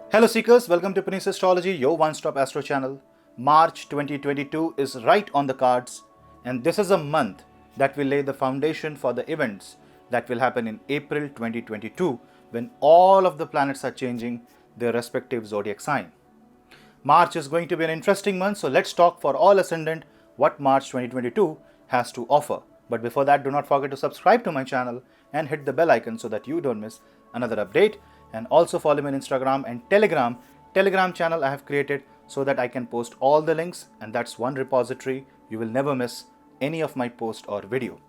Hello Seekers, welcome to Punneit Astrology, your one-stop astro channel. March 2022 is right on the cards, and this is a month that will lay the foundation for the events that will happen in April 2022 when all of the planets are changing their respective zodiac sign. March is going to be an interesting month, so let's talk for all ascendant what March 2022 has to offer. But before that, do not forget to subscribe to my channel and hit the bell icon so that you don't miss another update. And also follow me on Instagram and Telegram channel I have created so that I can post all the links, and that's one repository. You will never miss any of my post or video.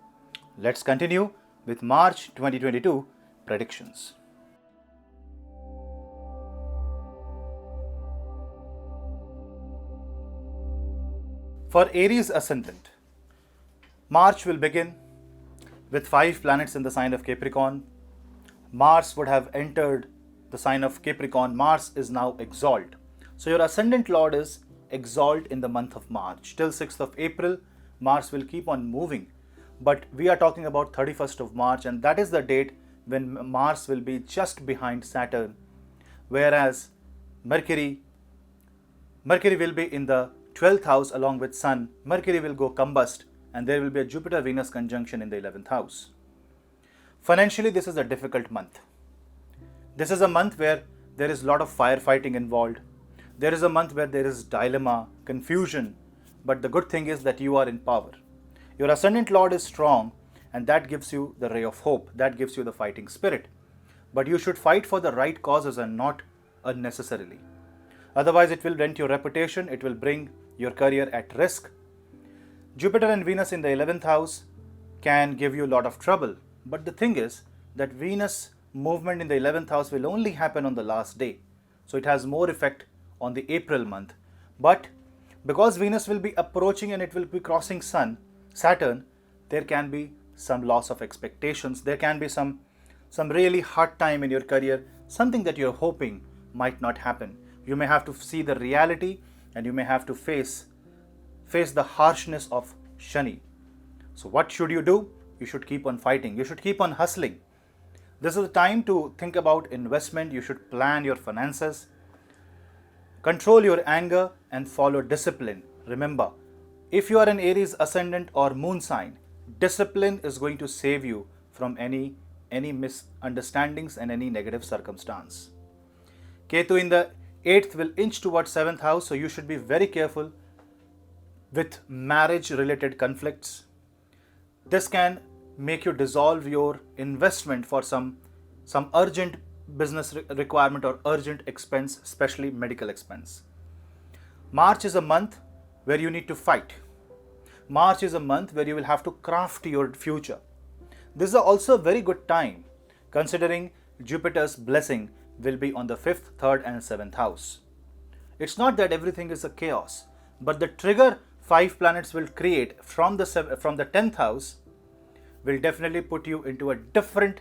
Let's continue with March 2022 predictions. For Aries Ascendant, March will begin with 5 planets in the sign of Capricorn. Mars would have entered the sign of Capricorn. Mars is now exalt. So your Ascendant Lord is exalt in the month of March. Till 6th of April, Mars will keep on moving. But we are talking about 31st of March, and that is the date when Mars will be just behind Saturn. Whereas Mercury will be in the 12th house along with Sun. Mercury will go combust, and there will be a Jupiter-Venus conjunction in the 11th house. Financially, this is a difficult month. This is a month where there is a lot of firefighting involved. There is a month where there is dilemma, confusion. But the good thing is that you are in power. Your Ascendant Lord is strong, and that gives you the ray of hope. That gives you the fighting spirit. But you should fight for the right causes and not unnecessarily. Otherwise, it will dent your reputation. It will bring your career at risk. Jupiter and Venus in the 11th house can give you a lot of trouble. But the thing is that Venus movement in the 11th house will only happen on the last day. So it has more effect on the April month. But because Venus will be approaching and it will be crossing Saturn, there can be some loss of expectations. There can be some really hard time in your career. Something that you're hoping might not happen. You may have to see the reality, and you may have to face the harshness of Shani. So what should you do? You should keep on fighting. You should keep on hustling. This is the time to think about investment. You should plan your finances. Control your anger and follow discipline. Remember, if you are an Aries ascendant or moon sign, discipline is going to save you from any misunderstandings and any negative circumstance. Ketu in the 8th will inch towards 7th house, so you should be very careful with marriage related conflicts. This can make you dissolve your investment for some urgent business requirement or urgent expense, especially medical expense. March is a month where you need to fight. March is a month where you will have to craft your future. This is also a very good time considering Jupiter's blessing will be on the 5th, 3rd and 7th house. It's not that everything is a chaos, but the trigger 5 planets will create from the 10th house will definitely put you into a different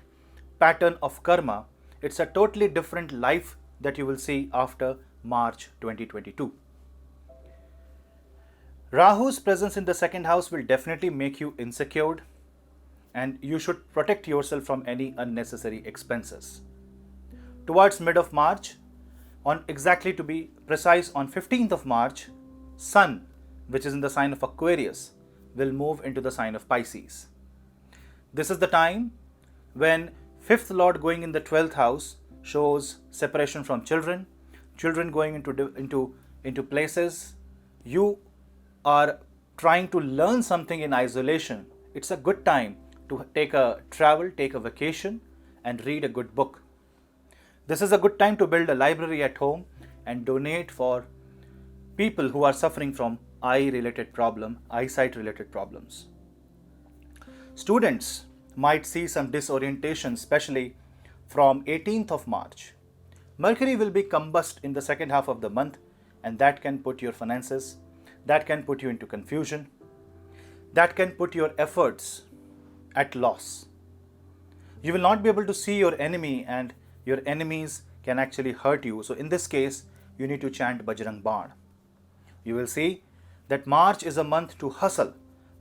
pattern of karma. It's a totally different life that you will see after March 2022. Rahu's presence in the 2nd house will definitely make you insecure, and you should protect yourself from any unnecessary expenses. Towards mid of March, exactly to be precise, on 15th of March, Sun, which is in the sign of Aquarius, will move into the sign of Pisces. This is the time when 5th Lord going in the 12th house shows separation from children going into places. You are trying to learn something in isolation. It's a good time to take a vacation and read a good book. This is a good time to build a library at home and donate for people who are suffering from eyesight-related problems. Students might see some disorientation, especially from 18th of March. Mercury will be combust in the second half of the month, and that can put your finances, that can put you into confusion, that can put your efforts at loss. You will not be able to see your enemy, and your enemies can actually hurt you. So in this case, you need to chant Bajrang Baan. You will see that March is a month to hustle.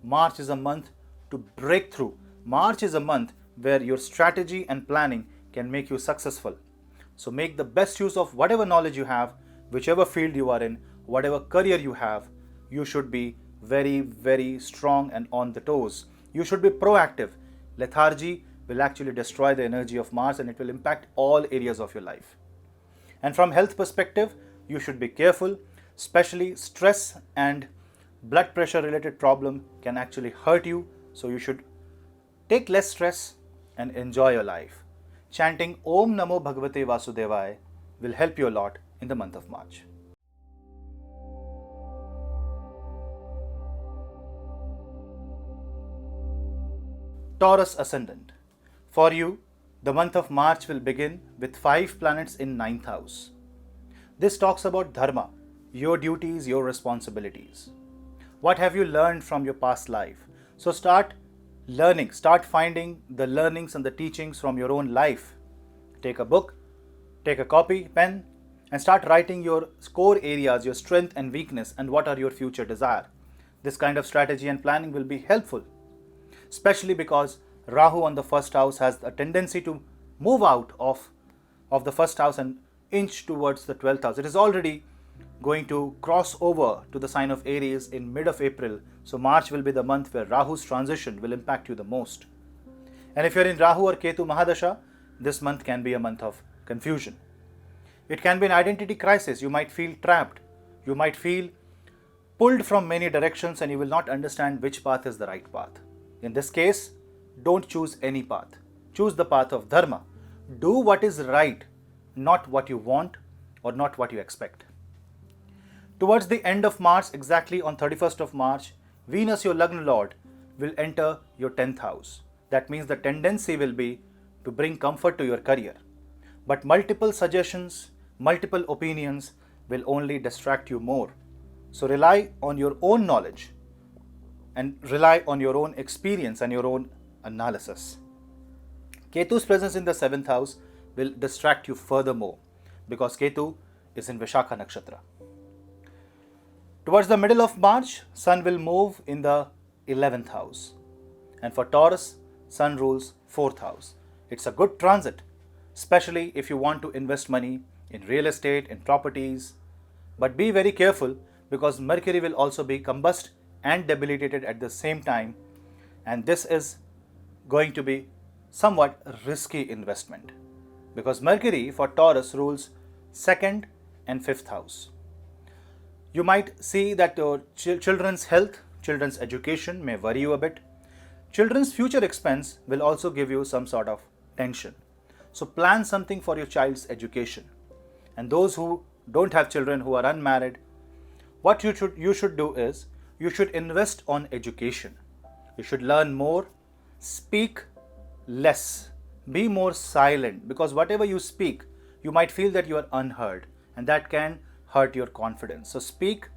March is a month to break through. March is a month where your strategy and planning can make you successful. So make the best use of whatever knowledge you have, whichever field you are in, whatever career you have. You should be very, very strong and on the toes. You should be proactive. Lethargy will actually destroy the energy of Mars and it will impact all areas of your life. And from health perspective, you should be careful, especially stress and blood pressure related problem can actually hurt you. So you should take less stress and enjoy your life. Chanting Om Namo Bhagavate Vasudevaya will help you a lot in the month of March. Taurus Ascendant. For you, the month of March will begin with 5 planets in 9th house. This talks about dharma, your duties, your responsibilities. What have you learned from your past life? So start learning, start finding the learnings and the teachings from your own life. Take a book, take a copy, pen, and start writing your core areas, your strength and weakness, and what are your future desire. This kind of strategy and planning will be helpful, especially because Rahu on the first house has a tendency to move out of the first house and inch towards the 12th house. It is already going to cross over to the sign of Aries in mid of April. So March will be the month where Rahu's transition will impact you the most. And if you're in Rahu or Ketu Mahadasha, this month can be a month of confusion. It can be an identity crisis. You might feel trapped. You might feel pulled from many directions and you will not understand which path is the right path. In this case, don't choose any path. Choose the path of dharma. Do what is right, not what you want or not what you expect. Towards the end of March, exactly on 31st of March, Venus, your Lagna Lord, will enter your 10th house. That means the tendency will be to bring comfort to your career. But multiple suggestions, multiple opinions will only distract you more. So rely on your own knowledge and rely on your own experience and your own analysis. Ketu's presence in the 7th house will distract you furthermore because Ketu is in Vishakha Nakshatra. Towards the middle of March, Sun will move in the 11th house. And for Taurus, Sun rules 4th house. It's a good transit, especially if you want to invest money in real estate, in properties. But be very careful because Mercury will also be combust and debilitated at the same time. And this is going to be somewhat risky investment because Mercury for Taurus rules 2nd and 5th house. You might see that your children's health, children's education may worry you a bit. Children's future expense will also give you some sort of tension. So plan something for your child's education. And those who don't have children, who are unmarried, what you should do is you should invest on education. You should learn more, speak less, be more silent because whatever you speak, you might feel that you are unheard and that can hurt your confidence. So speak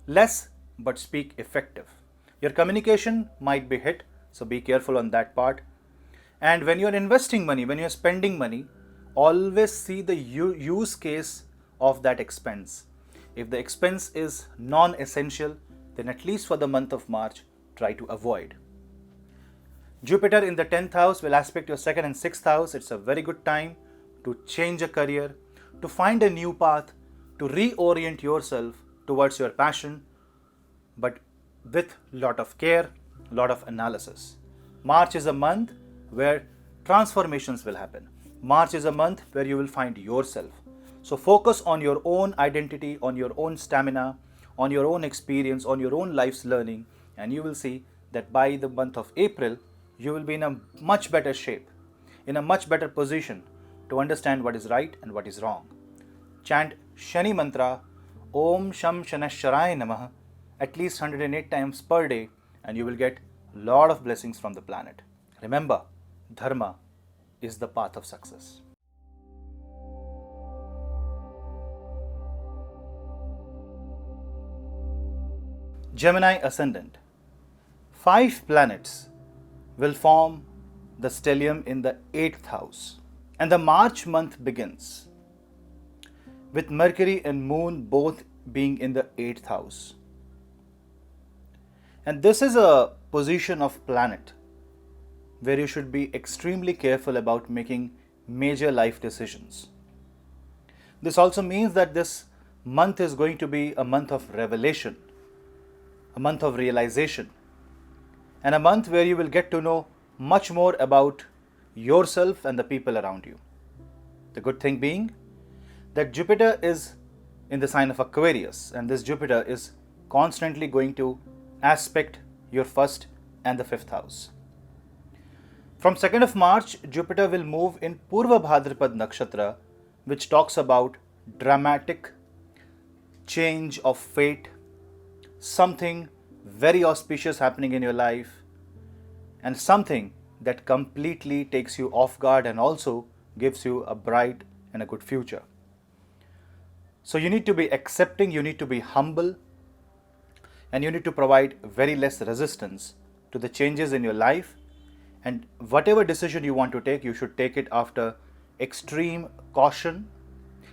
less but speak effective. Your communication might be hit, so be careful on that part. And when you are investing money, when you are spending money, always see the use case of that expense. If the expense is non-essential, then at least for the month of March, try to avoid. Jupiter in the 10th house will aspect your 2nd and 6th house. It's a very good time to change a career, to find a new path, to reorient yourself towards your passion, but with lot of care, lot of analysis. March is a month where transformations will happen. March is a month where you will find yourself. So focus on your own identity, on your own stamina, on your own experience, on your own life's learning, and you will see that by the month of April, you will be in a much better shape, in a much better position to understand what is right and what is wrong. Chant Shani Mantra, Om Sham Shanasharaye Namah, at least 108 times per day, and you will get a lot of blessings from the planet. Remember, Dharma is the path of success. Gemini Ascendant. 5 planets will form the stellium in the 8th house. And the March month begins with Mercury and Moon both being in the 8th house. And this is a position of planet where you should be extremely careful about making major life decisions. This also means that this month is going to be a month of revelation, a month of realization, and a month where you will get to know much more about yourself and the people around you. The good thing being that Jupiter is in the sign of Aquarius, and this Jupiter is constantly going to aspect your first and the fifth house. From 2nd of March, Jupiter will move in Purva Bhadrapad Nakshatra, which talks about dramatic change of fate, something very auspicious happening in your life, and something that completely takes you off guard and also gives you a bright and a good future. So you need to be accepting, you need to be humble, and you need to provide very less resistance to the changes in your life. And whatever decision you want to take, you should take it after extreme caution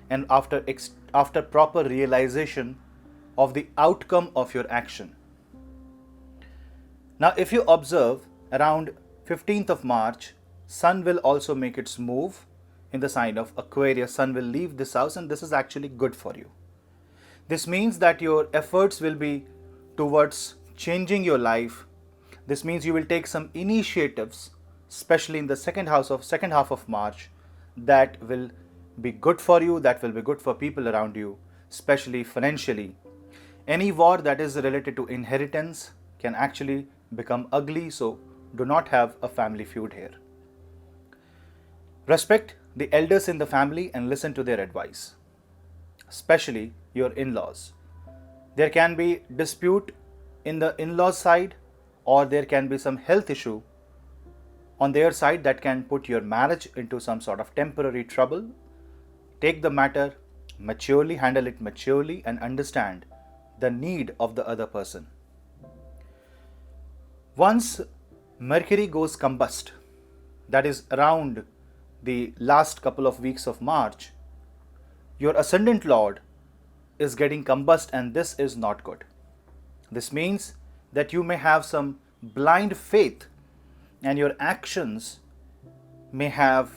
and after proper realization of the outcome of your action. Now, if you observe, around 15th of March, Sun will also make its move in the sign of Aquarius. Sun will leave this house, and this is actually good for you. This means that your efforts will be towards changing your life. This means you will take some initiatives, especially in the second half of March, that will be good for you, that will be good for people around you, especially financially. Any war that is related to inheritance can actually become ugly, so do not have a family feud here. Respect the elders in the family and listen to their advice, especially your in-laws. There can be dispute in the in-laws side, or there can be some health issue on their side that can put your marriage into some sort of temporary trouble. Take the matter maturely, handle it maturely, and understand the need of the other person. Once Mercury goes combust, that is around the last couple of weeks of March, your ascendant lord is getting combust, and this is not good. This means that you may have some blind faith, and your actions may have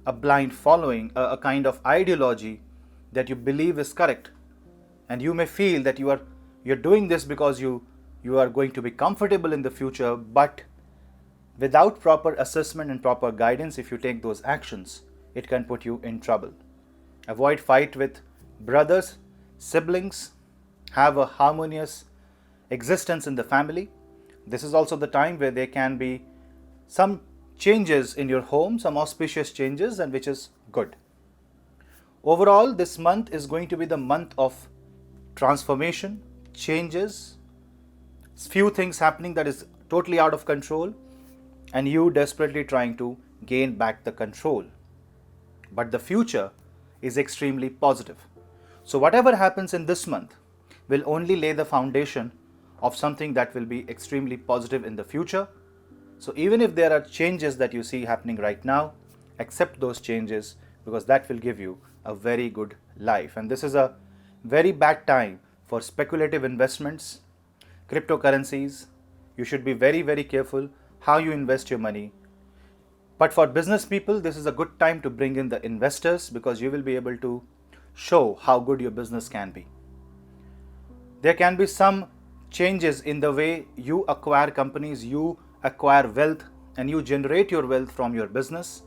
a blind following, a kind of ideology that you believe is correct, and you may feel that you're doing this because you are going to be comfortable in the future, but without proper assessment and proper guidance, if you take those actions, it can put you in trouble. Avoid fight with brothers, siblings, have a harmonious existence in the family. This is also the time where there can be some changes in your home, some auspicious changes, and which is good. Overall, this month is going to be the month of transformation, changes, few things happening that is totally out of control, and you desperately trying to gain back the control. But the future is extremely positive. So whatever happens in this month will only lay the foundation of something that will be extremely positive in the future. So even if there are changes that you see happening right now, accept those changes, because that will give you a very good life. And this is a very bad time for speculative investments, cryptocurrencies. You should be very, very careful how you invest your money. But for business people, this is a good time to bring in the investors, because you will be able to show how good your business can be. There can be some changes in the way you acquire companies, you acquire wealth, and you generate your wealth from your business.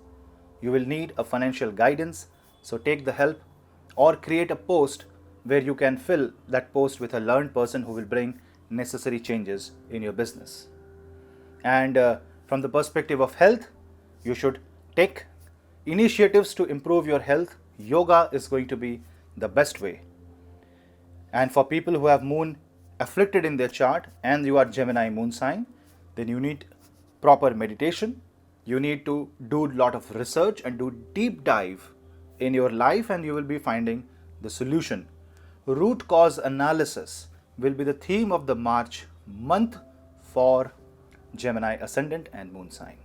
You will need a financial guidance, so take the help or create a post where you can fill that post with a learned person who will bring necessary changes in your business. And from the perspective of health, you should take initiatives to improve your health. Yoga is going to be the best way. And for people who have moon afflicted in their chart and you are Gemini moon sign, then you need proper meditation. You need to do a lot of research and do deep dive in your life, and you will be finding the solution. Root cause analysis will be the theme of the March month for Gemini ascendant and moon sign.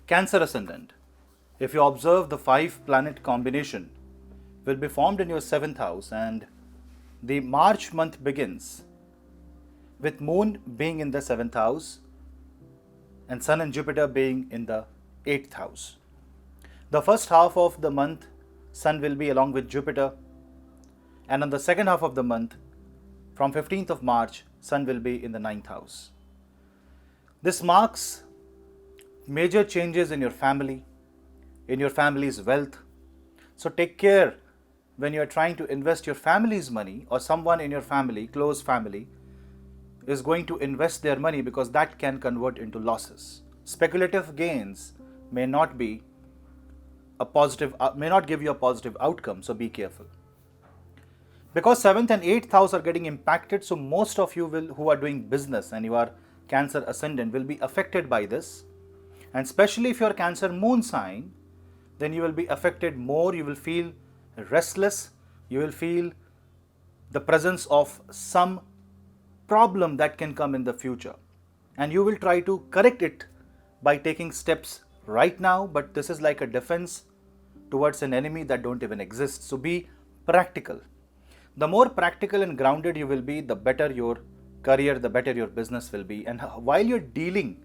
Cancer ascendant. If you observe, the 5 planet combination will be formed in your 7th house, and the March month begins with moon being in the 7th house, and Sun and Jupiter being in the 8th house. The first half of the month, Sun will be along with Jupiter, and on the second half of the month, from 15th of March, Sun will be in the 9th house. This marks major changes in your family, in your family's wealth. So take care when you are trying to invest your family's money, or someone in your family, close family, is going to invest their money, because that can convert into losses. Speculative gains may not be a positive, may not give you a positive outcome, so be careful. Because 7th and 8th house are getting impacted, so most of you who are doing business and you are Cancer ascendant will be affected by this. And especially if you are Cancer moon sign, then you will be affected more. You will feel restless. You will feel the presence of some problem that can come in the future. And you will try to correct it by taking steps right now, but this is like a defense towards an enemy that don't even exist. So be practical. The more practical and grounded you will be, the better your career, the better your business will be. And while you're dealing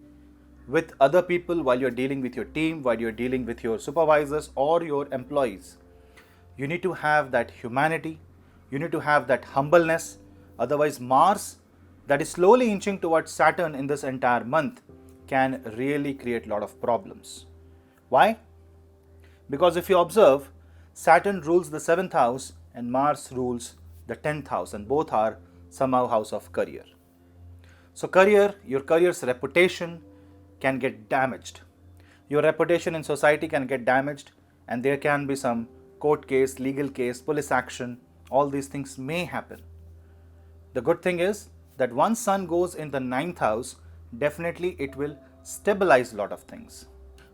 with other people, while you're dealing with your team, while you're dealing with your supervisors or your employees, you need to have that humanity, you need to have that humbleness. Otherwise, Mars, that is slowly inching towards Saturn in this entire month, can really create a lot of problems. Why? Because if you observe, Saturn rules the 7th house and Mars rules the 10th house, and both are somehow house of career. So career, your career's reputation can get damaged. Your reputation in society can get damaged, and there can be some court case, legal case, police action. All these things may happen. The good thing is that once Sun goes in the 9th house, definitely it will stabilize a lot of things.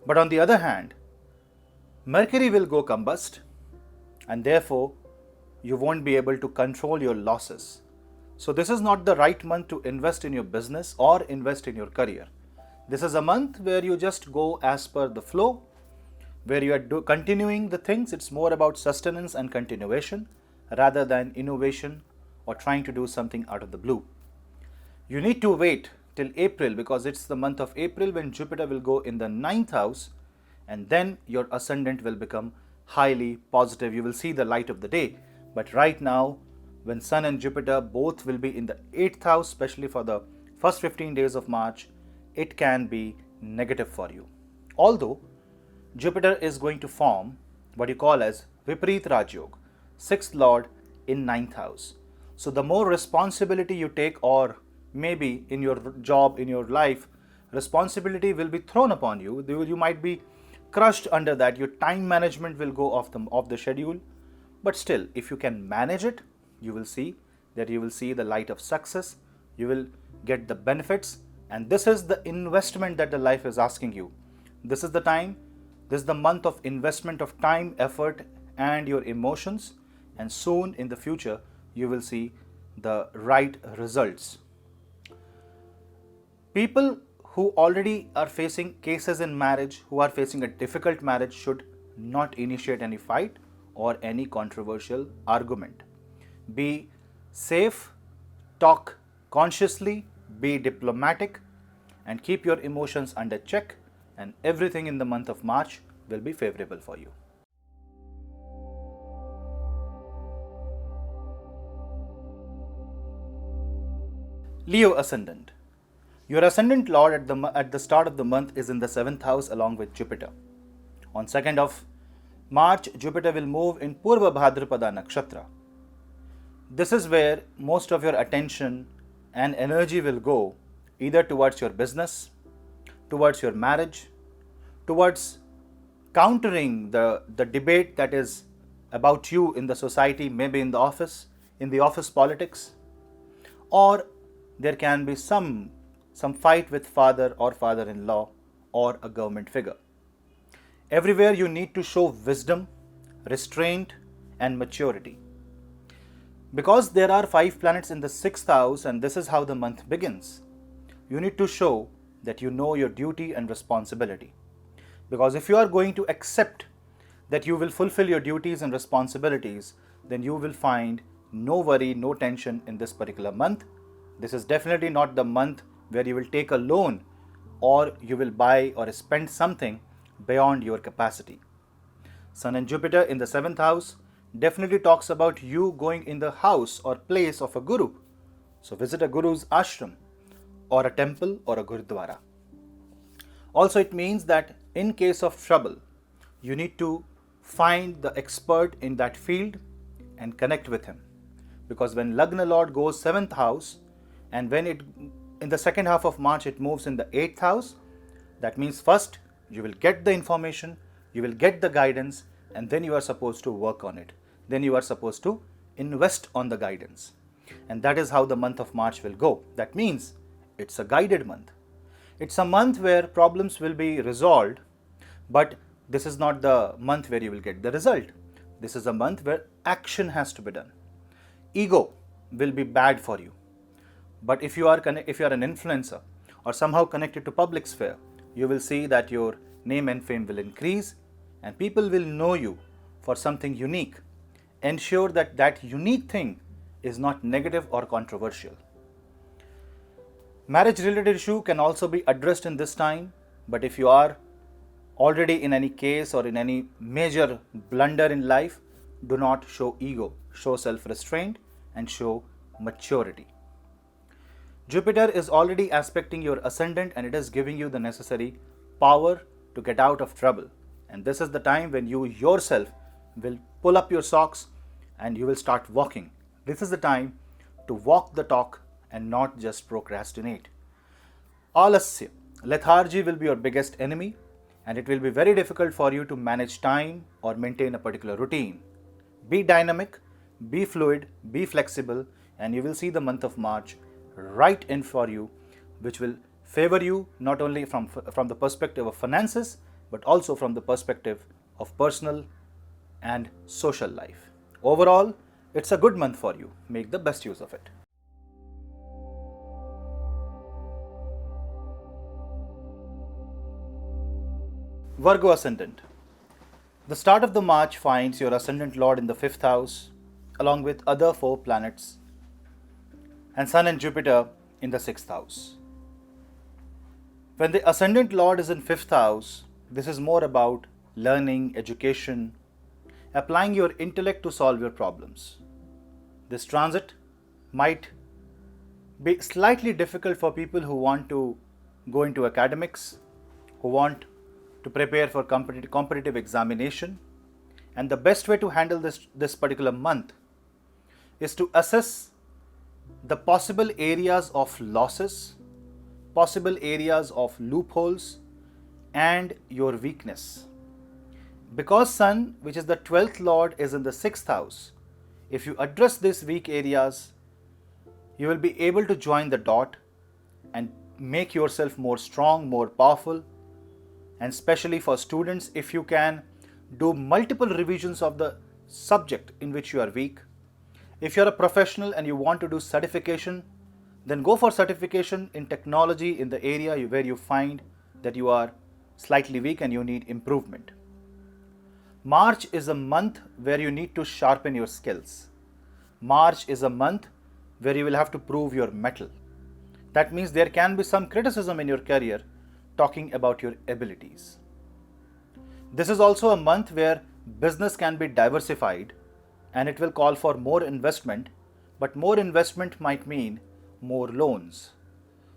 But on the other hand, Mercury will go combust, and therefore you won't be able to control your losses. So this is not the right month to invest in your business or invest in your career. This is a month where you just go as per the flow, where you are continuing the things. It's more about sustenance and continuation rather than innovation or trying to do something out of the blue. You need to wait till April, because it's the month of April when Jupiter will go in the 9th house, and then your ascendant will become highly positive. You will see the light of the day. But right now, when Sun and Jupiter both will be in the 8th house, especially for the first 15 days of March, it can be negative for you. Although Jupiter is going to form what you call as Vipareet Rajyog, 6th Lord in 9th house. So the more responsibility you take, or maybe in your job, in your life, responsibility will be thrown upon you. You might be crushed under that. Your time management will go off the schedule. But still, if you can manage it, you will see the light of success. You will get the benefits. And this is the investment that the life is asking you. This is the time, this is the month of investment of time, effort, and your emotions. And soon in the future, you will see the right results. People who already are facing cases in marriage, who are facing a difficult marriage, should not initiate any fight or any controversial argument. Be safe, talk consciously, be diplomatic, and keep your emotions under check, and everything in the month of March will be favorable for you. Leo Ascendant. Your Ascendant Lord at the start of the month is in the 7th house along with Jupiter. On 2nd of March, Jupiter will move in Purva Bhadrapada Nakshatra. This is where most of your attention and energy will go, either towards your business, towards your marriage, towards countering the debate that is about you in the society, maybe in the office politics, or there can be some fight with father or father-in-law or a government figure. Everywhere you need to show wisdom, restraint, and maturity. Because there are 5 planets in the 6th house, and this is how the month begins, you need to show that you know your duty and responsibility. Because if you are going to accept that you will fulfill your duties and responsibilities, then you will find no worry, no tension in this particular month. This is definitely not the month where you will take a loan or you will buy or spend something beyond your capacity. Sun and Jupiter in the 7th house definitely talks about you going in the house or place of a guru. So visit a guru's ashram or a temple or a gurudwara. Also, it means that in case of trouble, you need to find the expert in that field and connect with him. Because when Lagna Lord goes 7th house, and when it in the second half of March it moves in the 8th house, that means first you will get the information, you will get the guidance, and then you are supposed to work on it. Then you are supposed to invest on the guidance. And that is how the month of March will go. That means it's a guided month. It's a month where problems will be resolved, but this is not the month where you will get the result. This is a month where action has to be done. Ego will be bad for you. But if you are an influencer or somehow connected to public sphere, you will see that your name and fame will increase and people will know you for something unique. Ensure that that unique thing is not negative or controversial. Marriage related issue can also be addressed in this time, but if you are already in any case or in any major blunder in life, do not show ego, show self-restraint and show maturity. Jupiter is already aspecting your ascendant and it is giving you the necessary power to get out of trouble. And this is the time when you yourself will pull up your socks and you will start walking. This is the time to walk the talk and not just procrastinate. Alasya, lethargy will be your biggest enemy and it will be very difficult for you to manage time or maintain a particular routine. Be dynamic, be fluid, be flexible, and you will see the month of March right in for you, which will favor you not only from the perspective of finances, but also from the perspective of personal and social life. Overall, it's a good month for you. Make the best use of it. Virgo Ascendant. The start of the March finds your Ascendant Lord in the 5th house, along with other 4 planets, and Sun and Jupiter in the 6th house. When the Ascendant Lord is in 5th house, this is more about learning, education, applying your intellect to solve your problems. This transit might be slightly difficult for people who want to go into academics, who want to prepare for competitive examination. And the best way to handle this particular month is to assess the possible areas of losses, possible areas of loopholes, and your weakness. Because Sun, which is the 12th Lord, is in the 6th house, if you address these weak areas, you will be able to join the dot and make yourself more strong, more powerful. And especially for students, if you can do multiple revisions of the subject in which you are weak. If you're a professional and you want to do certification, then go for certification in technology in the area where you find that you are slightly weak and you need improvement. March is a month where you need to sharpen your skills. March is a month where you will have to prove your mettle. That means there can be some criticism in your career talking about your abilities. This is also a month where business can be diversified and it will call for more investment, but more investment might mean more loans.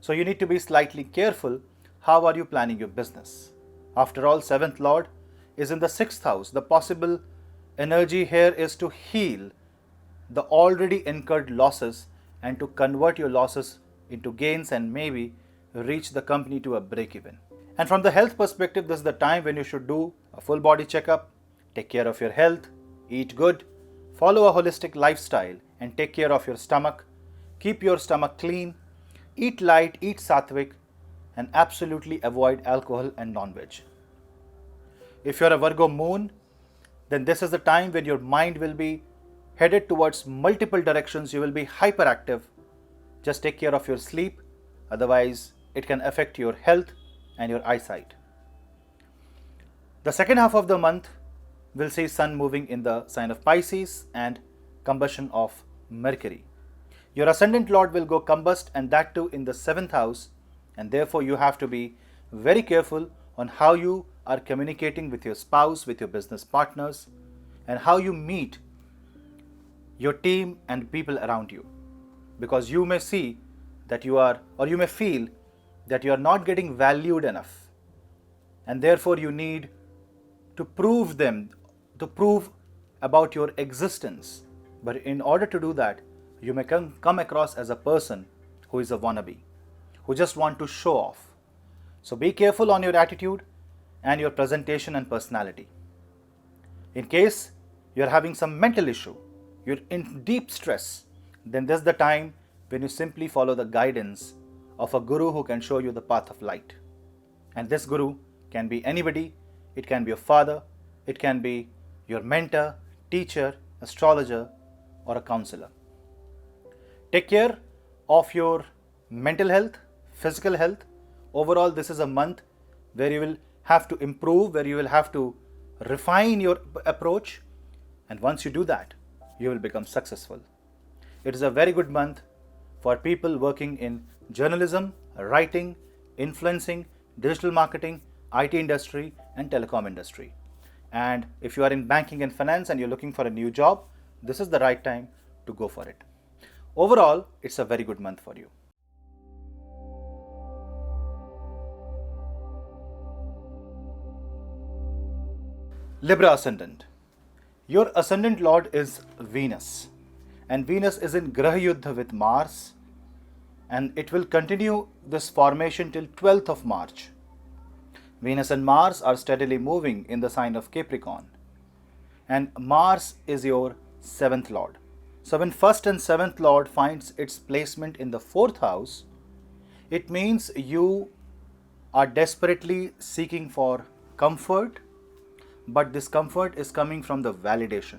So you need to be slightly careful. How are you planning your business? After all, 7th Lord is in the 6th house. The possible energy here is to heal the already incurred losses and to convert your losses into gains and maybe reach the company to a break-even. And from the health perspective, this is the time when you should do a full body checkup, take care of your health, eat good, follow a holistic lifestyle and take care of your stomach. Keep your stomach clean, eat light, eat sattvic, and absolutely avoid alcohol and non-veg. If you're a Virgo moon, then this is the time when your mind will be headed towards multiple directions. You will be hyperactive. Just take care of your sleep, otherwise it can affect your health and your eyesight. The second half of the month will see Sun moving in the sign of Pisces and combustion of Mercury. Your Ascendant Lord will go combust, and that too in the 7th house, and therefore you have to be very careful on how you are communicating with your spouse, with your business partners, and how you meet your team and people around you. Because you may see that you are, or you may feel that you are not getting valued enough, and therefore you need to prove about your existence. But in order to do that, you may come across as a person who is a wannabe, who just want to show off. So be careful on your attitude and your presentation and personality. In case you're having some mental issue, you're in deep stress, then this is the time when you simply follow the guidance of a guru who can show you the path of light. And this guru can be anybody. It can be your father, it can be your mentor, teacher, astrologer, or a counselor. Take care of your mental health, physical health. Overall, this is a month where you will have to improve, where you will have to refine your approach. And once you do that, you will become successful. It is a very good month for people working in journalism, writing, influencing, digital marketing, IT industry, and telecom industry. And if you are in banking and finance and you're looking for a new job, this is the right time to go for it. Overall, it's a very good month for you. Libra Ascendant. Your Ascendant Lord is Venus, and Venus is in Graha Yuddha with Mars, and it will continue this formation till 12th of March. Venus and Mars are steadily moving in the sign of Capricorn, and Mars is your 7th Lord. So when 1st and 7th Lord finds its placement in the 4th house, it means you are desperately seeking for comfort, but this comfort is coming from the validation.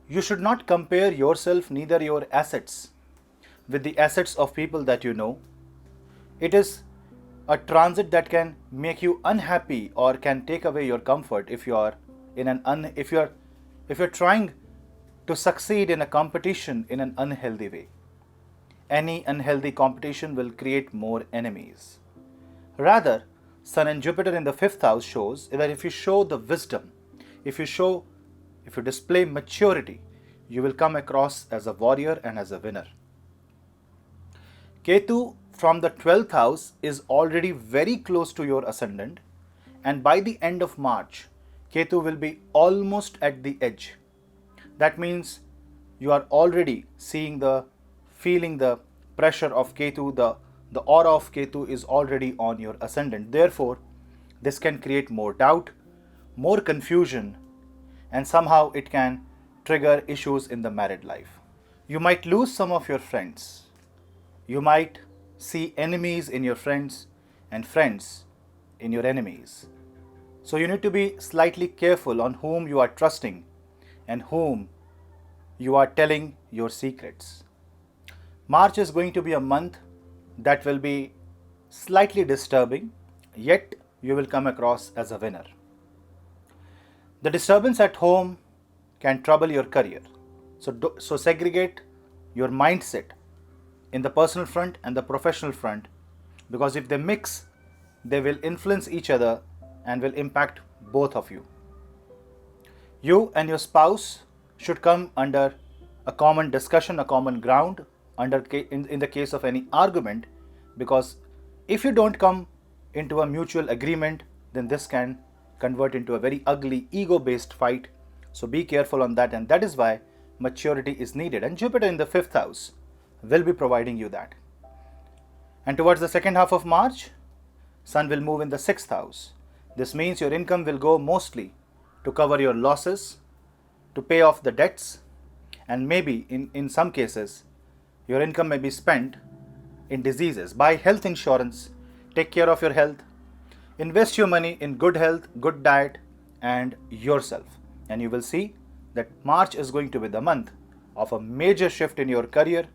You should not compare yourself, neither your assets, with the assets of people that you know. It is a transit that can make you unhappy or can take away your comfort if you are in if you're trying to succeed in a competition in an unhealthy way. Any unhealthy competition will create more enemies. Rather, Sun and Jupiter in the 5th house shows that if you show the wisdom, if you display maturity, you will come across as a warrior and as a winner. Ketu from the 12th house is already very close to your ascendant, and by the end of March, Ketu will be almost at the edge. That means you are already feeling the pressure of Ketu, the aura of Ketu is already on your ascendant. Therefore, this can create more doubt, more confusion, and somehow it can trigger issues in the married life. You might lose some of your friends. You might see enemies in your friends and friends in your enemies. So you need to be slightly careful on whom you are trusting and whom you are telling your secrets. March is going to be a month that will be slightly disturbing, yet you will come across as a winner. The disturbance at home can trouble your career. So segregate your mindset in the personal front and the professional front, because if they mix, they will influence each other and will impact both of you. You and your spouse should come under a common discussion, a common ground, in the case of any argument, because if you don't come into a mutual agreement, then this can convert into a very ugly ego-based fight. So be careful on that, and that is why maturity is needed. And Jupiter in the 5th house will be providing you that. And towards the second half of March, Sun will move in the 6th house. This means your income will go mostly to cover your losses, to pay off the debts, and maybe in some cases, your income may be spent in diseases. Buy health insurance, take care of your health, invest your money in good health, good diet, and yourself. And you will see that March is going to be the month of a major shift in your career,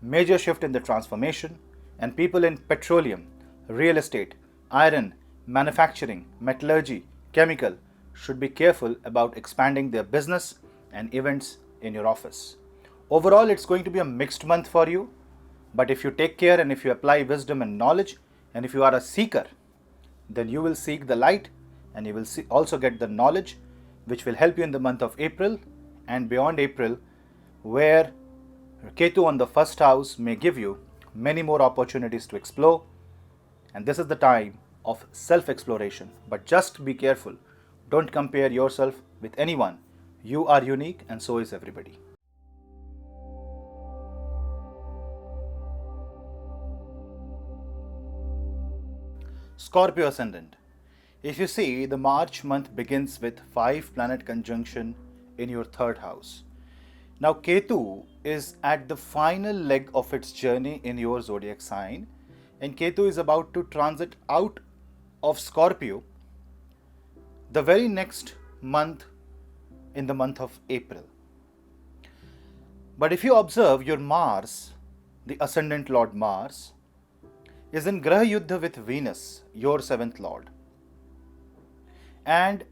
major shift in the transformation, and people in petroleum, real estate, iron, manufacturing, metallurgy, chemical should be careful about expanding their business and events in your office. Overall, it's going to be a mixed month for you, but if you take care and if you apply wisdom and knowledge, and if you are a seeker, then you will seek the light and you will also get the knowledge which will help you in the month of April and beyond April, where Ketu on the first house may give you many more opportunities to explore. And this is the time of self-exploration. But just be careful. Don't compare yourself with anyone. You are unique and so is everybody. Scorpio Ascendant. If you see, the March month begins with 5 planet conjunction in your third house. Now Ketu is at the final leg of its journey in your zodiac sign, and Ketu is about to transit out of Scorpio the very next month, in the month of April. But if you observe, your Mars, the ascendant lord Mars, is in Graha Yuddha with Venus, your 7th lord. And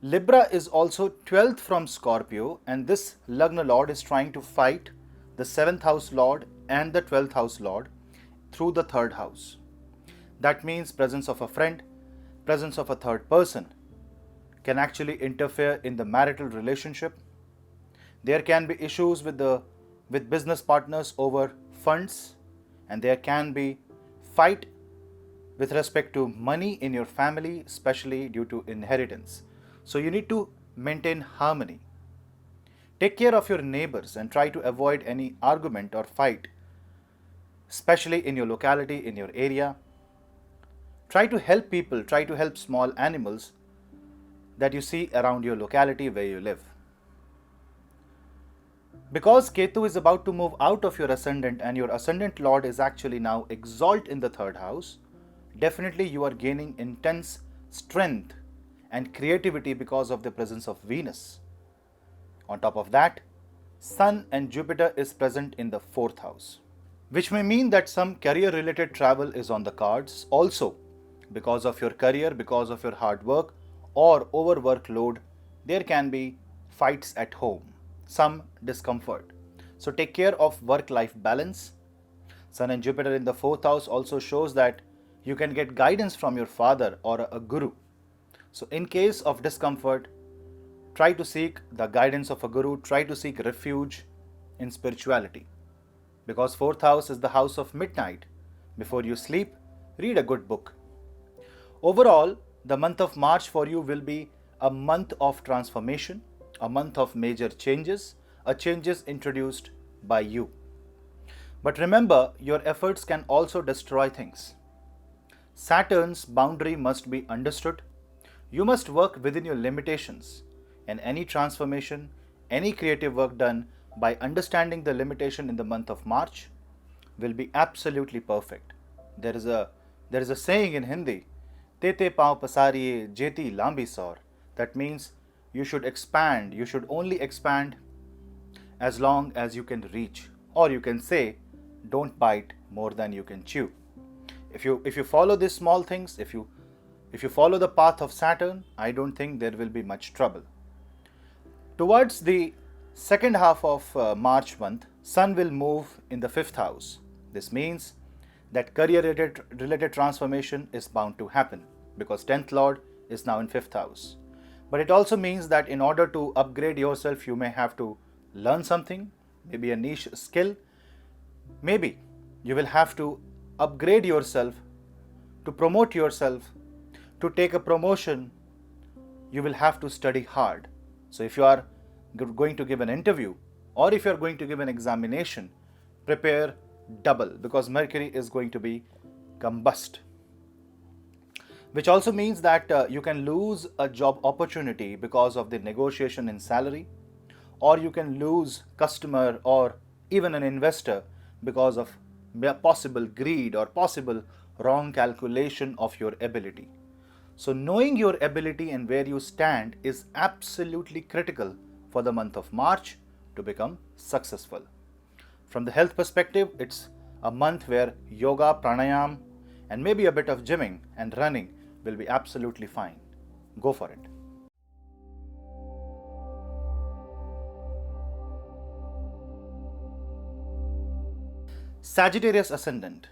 Libra is also 12th from Scorpio, and this Lagna lord is trying to fight the 7th house lord and the 12th house lord through the 3rd house. That means presence of a friend, presence of a third person can actually interfere in the marital relationship. There can be issues with business partners over funds, and there can be fight with respect to money in your family, especially due to inheritance. So you need to maintain harmony. Take care of your neighbors and try to avoid any argument or fight, especially in your locality, in your area. Try to help people, try to help small animals that you see around your locality where you live. Because Ketu is about to move out of your ascendant and your ascendant lord is actually now exalt in the 3rd house, definitely you are gaining intense strength and creativity because of the presence of Venus. On top of that, Sun and Jupiter is present in the 4th house, which may mean that some career related travel is on the cards also. Because of your career, because of your hard work or overwork load, there can be fights at home, some discomfort. So take care of work-life balance. Sun and Jupiter in the 4th house also shows that you can get guidance from your father or a guru. So in case of discomfort, try to seek the guidance of a guru, try to seek refuge in spirituality. Because 4th house is the house of midnight. Before you sleep, read a good book. Overall, the month of March for you will be a month of transformation, a month of major changes, changes introduced by you. But remember, your efforts can also destroy things. Saturn's boundary must be understood. You must work within your limitations, and any transformation, any creative work done by understanding the limitation in the month of March will be absolutely perfect. There is a saying in Hindi, Tete pao pasariye jeti lambi saur. That means you should expand, you should only expand as long as you can reach. Or you can say, don't bite more than you can chew. If you follow these small things, if you follow the path of Saturn, I don't think there will be much trouble. Towards the second half of March month, Sun will move in the 5th house. This means that career related transformation is bound to happen because 10th Lord is now in 5th house. But it also means that in order to upgrade yourself, you may have to learn something, maybe a niche skill. Maybe you will have to upgrade yourself, to promote yourself, to take a promotion. You will have to study hard. So if you are going to give an interview or if you are going to give an examination, prepare double because Mercury is going to be combust. Which also means that you can lose a job opportunity because of the negotiation in salary, or you can lose customer or even an investor because of possible greed or possible wrong calculation of your ability. So knowing your ability and where you stand is absolutely critical for the month of March to become successful. From the health perspective, it's a month where yoga, pranayam, and maybe a bit of gymming and running will be absolutely fine. Go for it. Sagittarius Ascendant.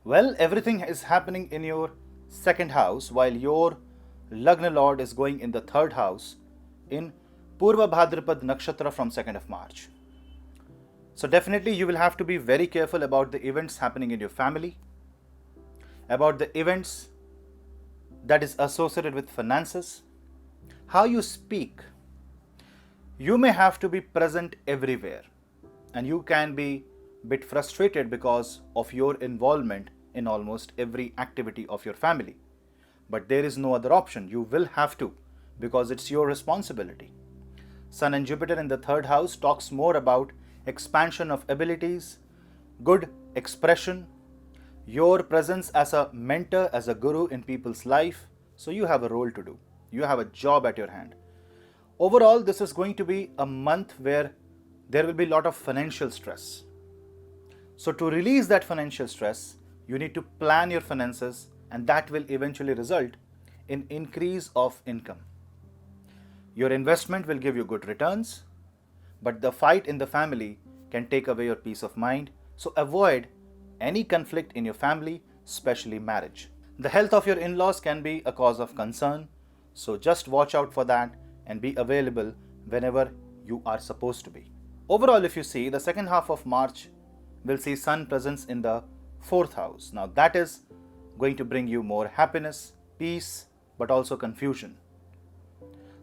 Well, everything is happening in your second house, while your Lagna Lord is going in the third house in Purva Bhadrapad Nakshatra from 2nd of March. So definitely you will have to be very careful about the events happening in your family, about the events that is associated with finances, how you speak. You may have to be present everywhere, and you can be a bit frustrated because of your involvement in almost every activity of your family. But there is no other option. You will have to, because it's your responsibility. Sun and Jupiter in the third house talks more about expansion of abilities, good expression, your presence as a mentor, as a guru in people's life. So you have a role to do. You have a job at your hand. Overall, this is going to be a month where there will be a lot of financial stress. So to release that financial stress, you need to plan your finances, and that will eventually result in increase of income. Your investment will give you good returns, but the fight in the family can take away your peace of mind. So avoid any conflict in your family, especially marriage. The health of your in-laws can be a cause of concern, so just watch out for that and be available whenever you are supposed to be. Overall, if you see, the second half of March will see Sun presence in the fourth house. Now that is going to bring you more happiness, peace, but also confusion.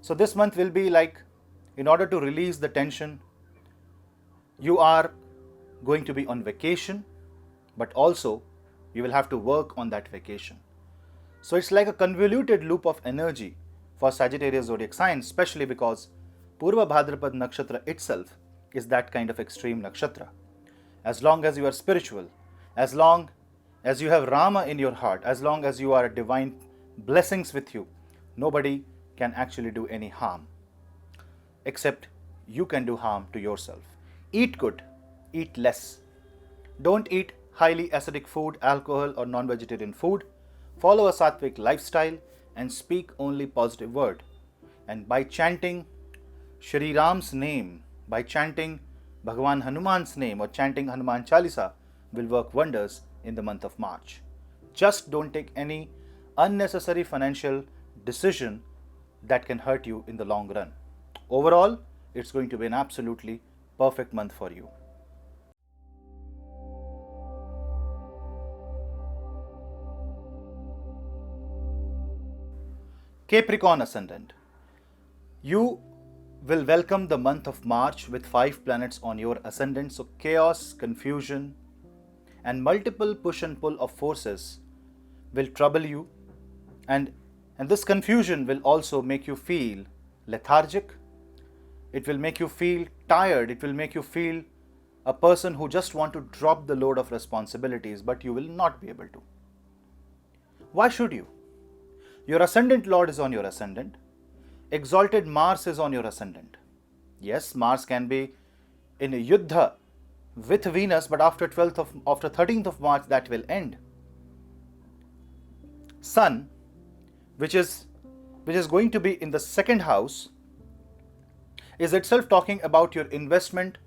So this month will be like, in order to release the tension, you are going to be on vacation, but also you will have to work on that vacation. So it's like a convoluted loop of energy for Sagittarius zodiac sign, especially because Purva Bhadrapad Nakshatra itself is that kind of extreme nakshatra. As long as you are spiritual, as long as you have Rama in your heart, as long as you are divine blessings with you, nobody can actually do any harm, except you can do harm to yourself. Eat good, eat less. Don't eat highly acidic food, alcohol or non-vegetarian food. Follow a sattvic lifestyle and speak only positive word. And by chanting Shri Ram's name, by chanting Bhagwan Hanuman's name or chanting Hanuman Chalisa will work wonders in the month of March. Just don't take any unnecessary financial decision that can hurt you in the long run. Overall, it's going to be an absolutely perfect month for you. Capricorn Ascendant. You will welcome the month of March with 5 planets on your ascendant. So chaos, confusion, and multiple push and pull of forces will trouble you. And this confusion will also make you feel lethargic. It will make you feel tired. It will make you feel a person who just want to drop the load of responsibilities, but you will not be able to. Why should you? Your ascendant Lord is on your ascendant. Exalted Mars is on your ascendant. Yes, Mars can be in a yuddha with Venus, but after 13th of March that will end. Sun, which is going to be in the second house, is itself talking about your investment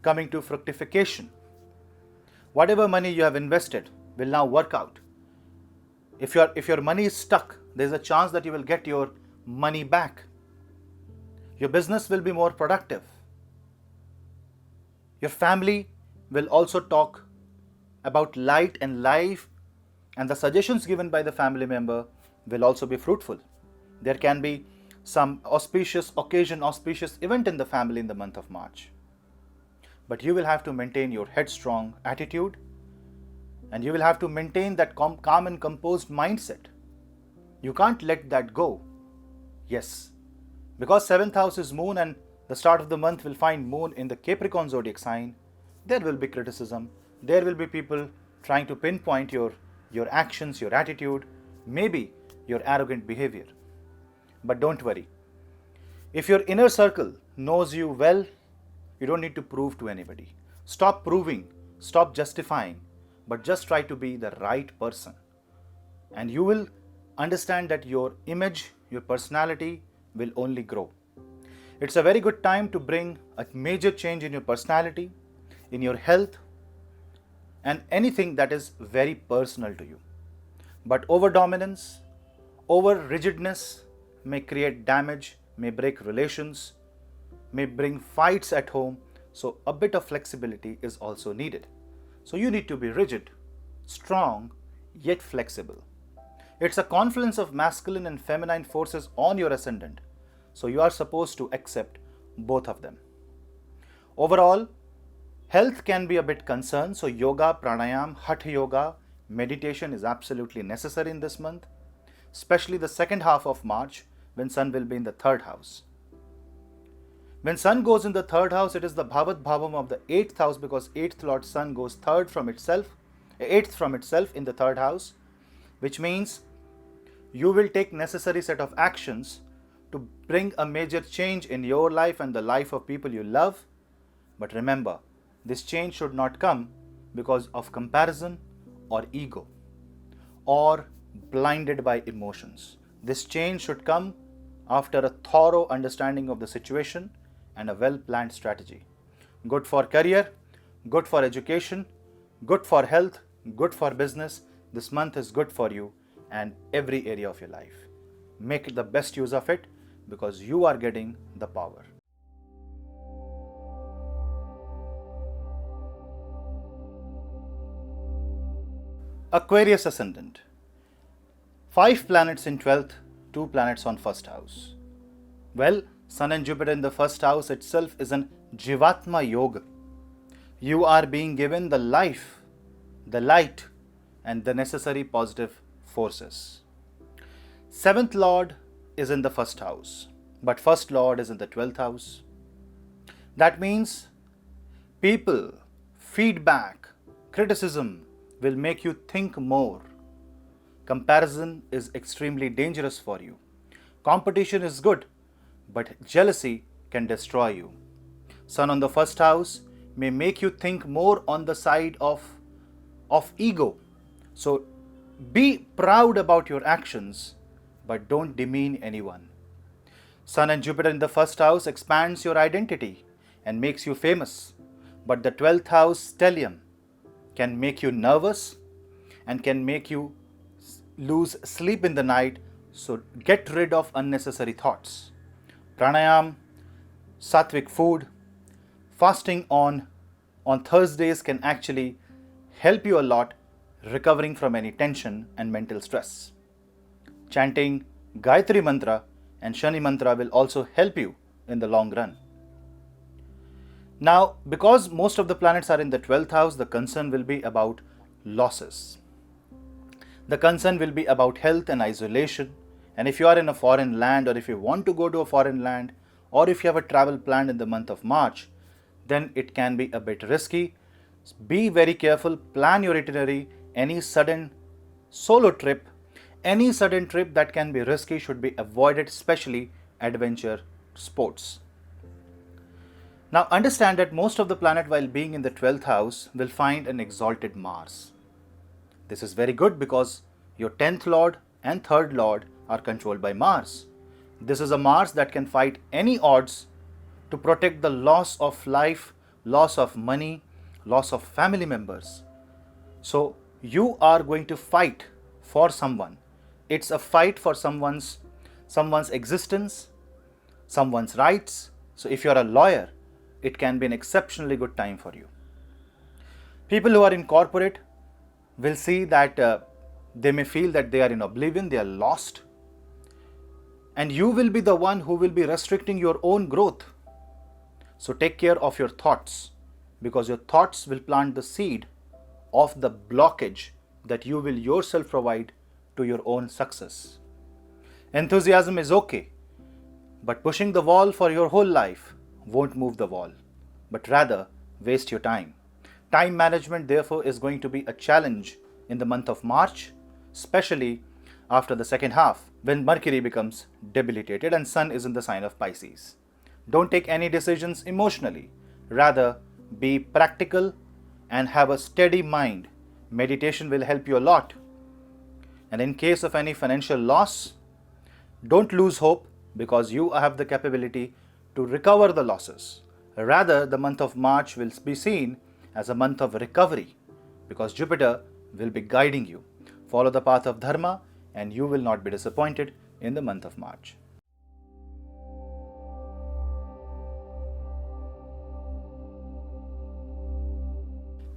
coming to fructification. Whatever money you have invested will now work out. If your money is stuck, there's a chance that you will get your money back. Your business will be more productive. Your family will also talk about light and life, and the suggestions given by the family member will also be fruitful. There can be some auspicious occasion, auspicious event in the family in the month of March. But you will have to maintain your headstrong attitude, and you will have to maintain that calm and composed mindset. You can't let that go. Yes, because 7th house is Moon, and the start of the month will find Moon in the Capricorn zodiac sign. There will be criticism. There will be people trying to pinpoint your actions, your attitude, maybe your arrogant behavior. But don't worry. If your inner circle knows you well, you don't need to prove to anybody. Stop proving, stop justifying, but just try to be the right person. And you will understand that your image, your personality will only grow. It's a very good time to bring a major change in your personality, in your health, and anything that is very personal to you. But over dominance, over rigidness may create damage, may break relations, may bring fights at home. So a bit of flexibility is also needed. So you need to be rigid, strong, yet flexible. It's a confluence of masculine and feminine forces on your ascendant. So you are supposed to accept both of them. Overall, health can be a bit concerned. So yoga, pranayam, hatha yoga, meditation is absolutely necessary in this month, especially the second half of March when Sun will be in the third house. When Sun goes in the third house, it is the Bhavat Bhavam of the 8th house, because 8th Lord Sun goes 8th from itself in the third house, which means you will take necessary set of actions to bring a major change in your life and the life of people you love. But remember, this change should not come because of comparison or ego or blinded by emotions. This change should come after a thorough understanding of the situation and a well-planned strategy. Good for career, good for education, good for health, good for business. This month is good for you and every area of your life. Make the best use of it because you are getting the power. Aquarius Ascendant. 5 planets in 12th, 2 planets on 1st house. Well, Sun and Jupiter in the 1st house itself is an Jivatma Yoga. You are being given the life, the light, and the necessary positive forces. 7th Lord is in the 1st house, but 1st Lord is in the 12th house. That means people, feedback, criticism will make you think more. Comparison is extremely dangerous for you. Competition is good, but jealousy can destroy you. Sun on the 1st house may make you think more on the side of ego. So be proud about your actions, but don't demean anyone. Sun and Jupiter in the 1st house expands your identity and makes you famous, but the 12th house stellium can make you nervous and can make you lose sleep in the night. So get rid of unnecessary thoughts. Pranayam, sattvic food, fasting on Thursdays can actually help you a lot recovering from any tension and mental stress. Chanting Gayatri Mantra and Shani Mantra will also help you in the long run. Now, because most of the planets are in the 12th house, the concern will be about losses. The concern will be about health and isolation. And if you are in a foreign land, or if you want to go to a foreign land, or if you have a travel planned in the month of March, then it can be a bit risky. Be very careful, plan your itinerary. Any sudden solo trip, any sudden trip that can be risky should be avoided, especially adventure sports. Now understand that most of the planet, while being in the 12th house, will find an exalted Mars. This is very good because your 10th Lord and 3rd Lord are controlled by Mars. This is a Mars that can fight any odds to protect the loss of life, loss of money, loss of family members. So you are going to fight for someone. It's a fight for someone's existence, someone's rights. So if you're a lawyer, it can be an exceptionally good time for you. People who are in corporate will see that they may feel that they are in oblivion, they are lost. And you will be the one who will be restricting your own growth. So take care of your thoughts, because your thoughts will plant the seed of the blockage that you will yourself provide to your own success. Enthusiasm is okay, but pushing the wall for your whole life won't move the wall, but rather waste your time. Time management, therefore, is going to be a challenge in the month of March, especially after the second half, when Mercury becomes debilitated and Sun is in the sign of Pisces. Don't take any decisions emotionally. Rather, be practical and have a steady mind. Meditation will help you a lot. And in case of any financial loss, don't lose hope, because you have the capability to recover the losses. Rather, the month of March will be seen as a month of recovery, because Jupiter will be guiding you. follow the path of Dharma, and you will not be disappointed in the month of March.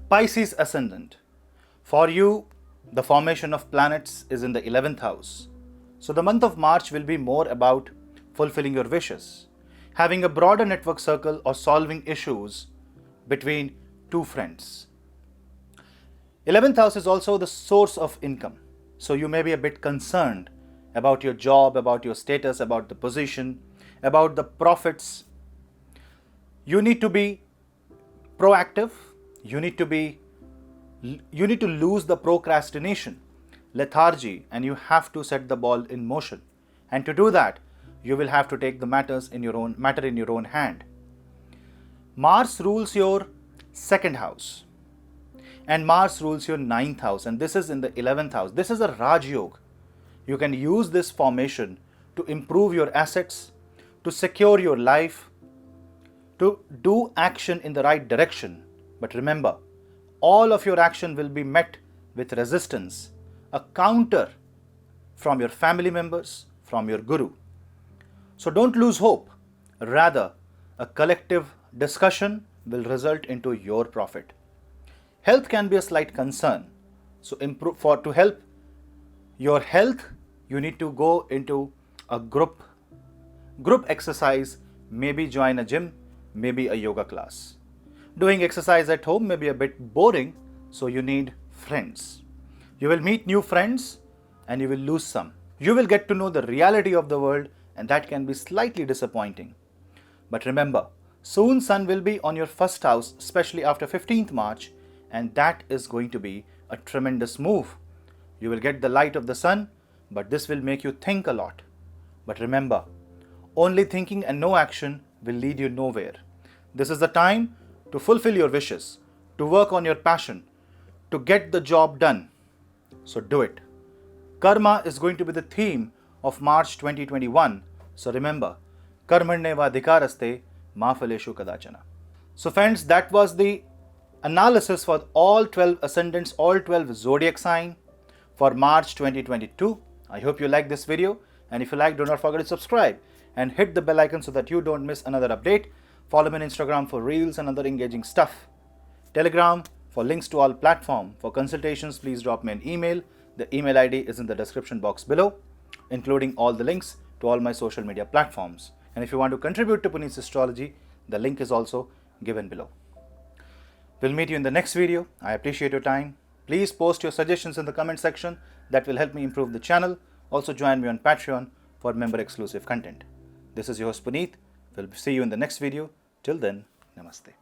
Pisces Ascendant. For you, the formation of planets is in the 11th house. So the month of March will be more about fulfilling your wishes, having a broader network circle, or solving issues between two friends. 11th house is also the source of income. So you may be a bit concerned about your job, about your status, about the position, about the profits. You need to be proactive. You need to lose the procrastination, lethargy, and you have to set the ball in motion. And to do that, you will have to take the matter in your own hand. Mars rules your second house, and Mars rules your ninth house, and this is in the 11th house. This is a Raj Yoga. You can use this formation to improve your assets, to secure your life, to do action in the right direction. But remember, all of your action will be met with resistance, a counter from your family members, from your guru. So don't lose hope. Rather, a collective discussion will result into your profit. Health can be a slight concern. So to help your health, you need to go into a group exercise, maybe join a gym, maybe a yoga class. Doing exercise at home may be a bit boring, so you need friends. You will meet new friends and you will lose some. You will get to know the reality of the world, and that can be slightly disappointing. But remember, soon Sun will be on your first house, especially after 15th March, and that is going to be a tremendous move. You will get the light of the sun, but this will make you think a lot. But remember, only thinking and no action will lead you nowhere. This is the time to fulfill your wishes, to work on your passion, to get the job done. So do it. Karma is going to be the theme of March 2021. So remember, karmanyevadhikaraste ma phaleshu kadachana. So friends, that was the analysis for all 12 ascendants, all 12 zodiac sign for March 2022. I hope you like this video, and if you like, do not forget to subscribe and hit the bell icon so that you don't miss another update. Follow me on Instagram for reels and other engaging stuff. Telegram for links to all platforms. For consultations, please drop me an email. The email ID is in the description box below, including all the links to all my social media platforms. And if you want to contribute to Punneits Astrology, the link is also given below. We'll meet you in the next video. I appreciate your time. Please post your suggestions in the comment section. That will help me improve the channel. Also join me on Patreon for member exclusive content. This is your host Puneet. We'll see you in the next video. Till then, namaste.